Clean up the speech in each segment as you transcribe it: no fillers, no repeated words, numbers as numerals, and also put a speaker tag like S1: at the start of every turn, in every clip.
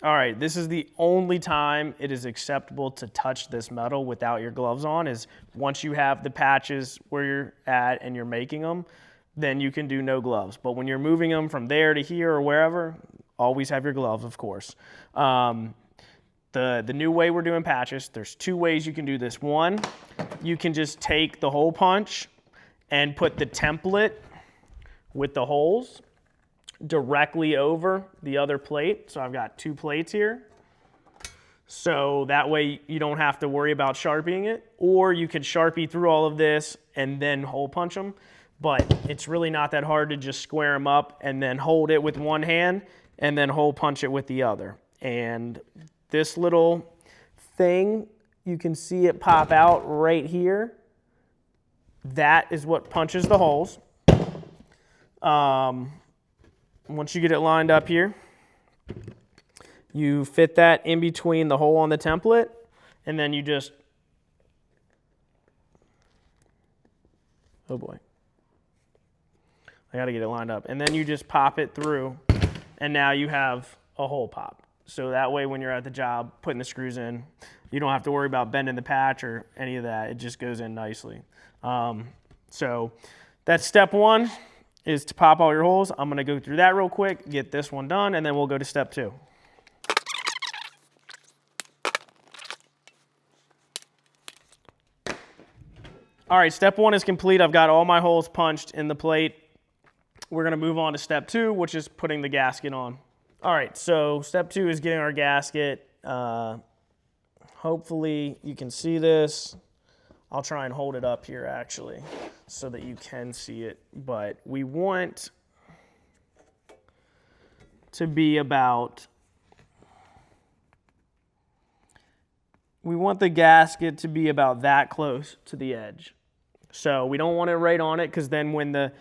S1: All right, this is the only time it is acceptable to touch this metal without your gloves on, is once you have the patches where you're at and you're making them, then you can do no gloves. But when you're moving them from there to here or wherever, always have your gloves, of course. The new way we're doing patches, there's two ways you can do this. One, you can just take the hole punch and put the template with the holes directly over the other plate. So I've got two plates here. So that way you don't have to worry about sharpieing it. Or you could Sharpie through all of this and then hole punch them. But it's really not that hard to just square them up and then hold it with one hand and then hole punch it with the other. And this little thing, you can see it pop out right here. That is what punches the holes. Once you get it lined up here, you fit that in between the hole on the template, and then you just, oh boy, I gotta get it lined up. And then you just pop it through, and now you have a hole pop. So that way when you're at the job putting the screws in, you don't have to worry about bending the patch or any of that. It just goes in nicely. So that's step one, is to pop all your holes. I'm gonna go through that real quick, get this one done, and then we'll go to step two. All right, step one is complete. I've got all my holes punched in the plate. We're gonna move on to step two, which is putting the gasket on. All right, so step two is getting our gasket. Hopefully you can see this. I'll try and hold it up here actually so that you can see it. But we want to be about, we want the gasket to be about that close to the edge. So we don't want it right on it, because then when the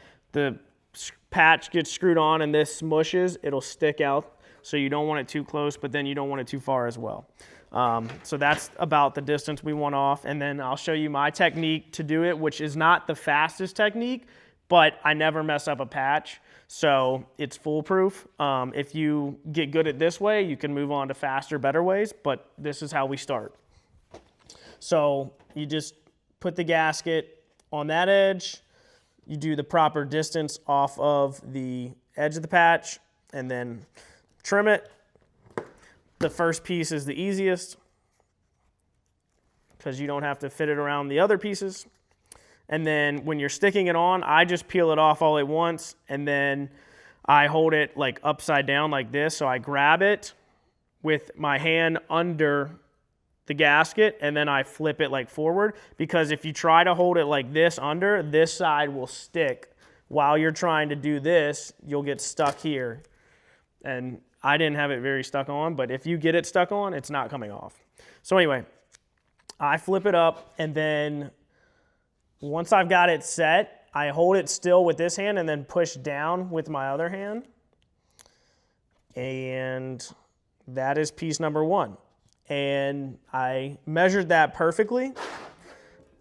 S1: patch gets screwed on and this smushes, it'll stick out. So you don't want it too close, but then you don't want it too far as well. So that's about the distance we want off. And then I'll show you my technique to do it, which is not the fastest technique, but I never mess up a patch. So it's foolproof. If you get good at this way, you can move on to faster, better ways, but this is how we start. So you just put the gasket on that edge. You do the proper distance off of the edge of the patch and then trim it. The first piece is the easiest because you don't have to fit it around the other pieces. And then when you're sticking it on, I just peel it off all at once, and then I hold it like upside down like this. So I grab it with my hand under the gasket, and then I flip it like forward, because if you try to hold it like this under, this side will stick. While you're trying to do this, you'll get stuck here. And I didn't have it very stuck on, but if you get it stuck on, it's not coming off. So anyway, I flip it up, and then once I've got it set, I hold it still with this hand and then push down with my other hand. And that is piece number one. And I measured that perfectly.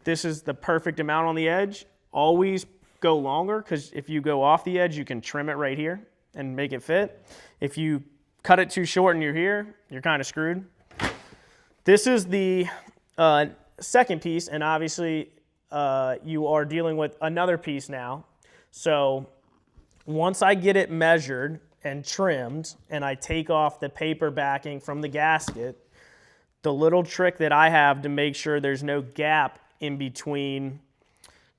S1: This is the perfect amount on the edge. Always go longer, because if you go off the edge, you can trim it right here and make it fit. If you cut it too short and you're here, you're kind of screwed. This is the second piece, and obviously you are dealing with another piece now. So once I get it measured and trimmed and I take off the paper backing from the gasket, the little trick that I have to make sure there's no gap in between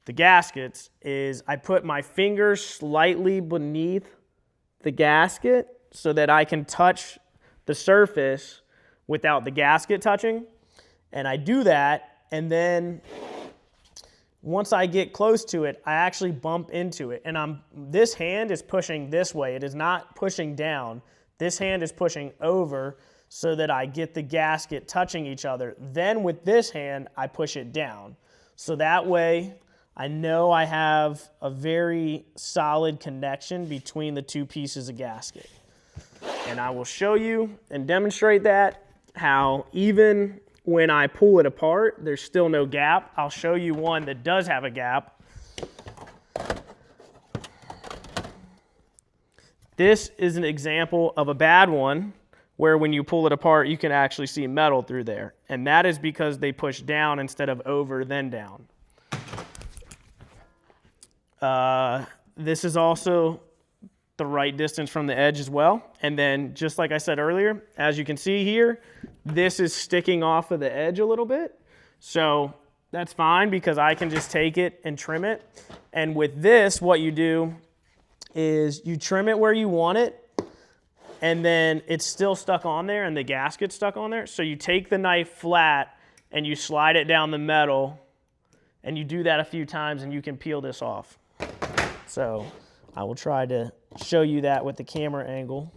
S1: the gaskets is I put my fingers slightly beneath the gasket so that I can touch the surface without the gasket touching. And I do that, and then once I get close to it, I actually bump into it. And this hand is pushing this way. It is not pushing down. This hand is pushing over so that I get the gasket touching each other. Then with this hand, I push it down. So that way, I know I have a very solid connection between the two pieces of gasket. And I will show you and demonstrate that, how even when I pull it apart, there's still no gap. I'll show you one that does have a gap. This is an example of a bad one where when you pull it apart, you can actually see metal through there. And that is because they push down instead of over, then down. This is also the right distance from the edge as well. And then just like I said earlier, as you can see here, this is sticking off of the edge a little bit. So that's fine because I can just take it and trim it. And with this, what you do is you trim it where you want it, and then it's still stuck on there and the gasket's stuck on there. So you take the knife flat and you slide it down the metal, and you do that a few times and you can peel this off. So I will try to show you that with the camera angle.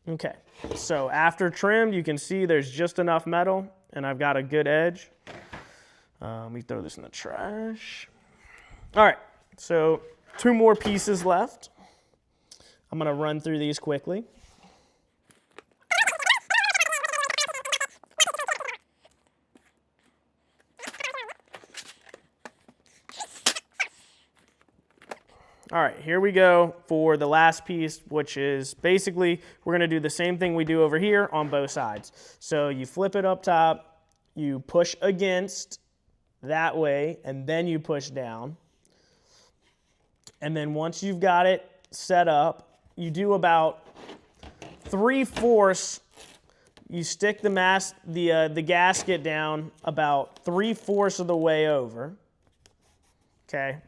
S1: Okay, so after trimmed, you can see there's just enough metal and I've got a good edge. Let me throw this in the trash. All right, so 2 more pieces left. I'm gonna run through these quickly. All right, here we go for the last piece, which is basically we're going to do the same thing we do over here on both sides. So you flip it up top, you push against that way, and then you push down. And then once you've got it set up, you do about 3/4. You stick the gasket down about 3/4 of the way over. Okay.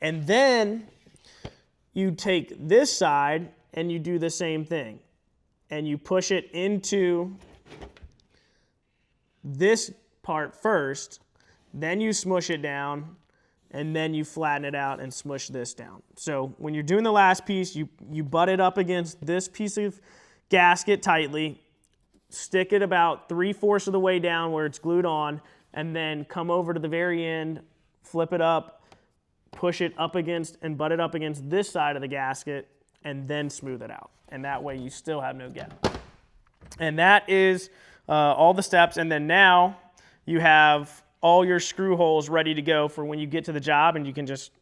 S1: And then you take this side and you do the same thing. And you push it into this part first, then you smush it down, and then you flatten it out and smush this down. So when you're doing the last piece, you butt it up against this piece of gasket tightly, stick it about 3/4 of the way down where it's glued on, and then come over to the very end, flip it up, push it up against and butt it up against this side of the gasket, and then smooth it out. And that way you still have no gap. And that is all the steps. And then now you have all your screw holes ready to go for when you get to the job, and you can just,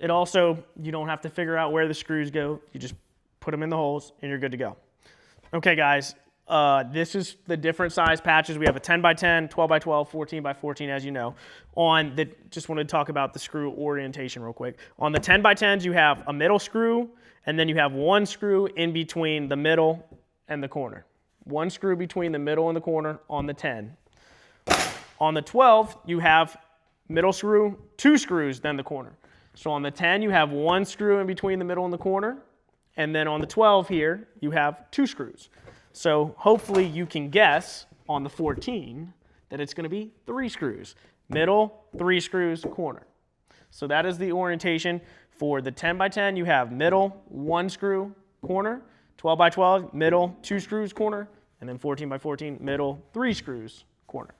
S1: you don't have to figure out where the screws go. You just put them in the holes and you're good to go. Okay guys, this is the different size patches. We have a 10x10, 12x12, 14x14, as you know. Just wanted to talk about the screw orientation real quick. On the 10x10s, you have a middle screw, and then you have 1 screw in between the middle and the corner. 1 screw between the middle and the corner on the 10. On the 12, you have middle screw, 2 screws, then the corner. So on the 10, you have 1 screw in between the middle and the corner, and then on the 12 here, you have 2 screws. So hopefully you can guess on the 14 that it's going to be 3 screws. Middle, 3 screws, corner. So that is the orientation. For the 10x10, you have middle, 1 screw, corner. 12x12, middle, 2 screws, corner. And then 14x14, middle, 3 screws, corner.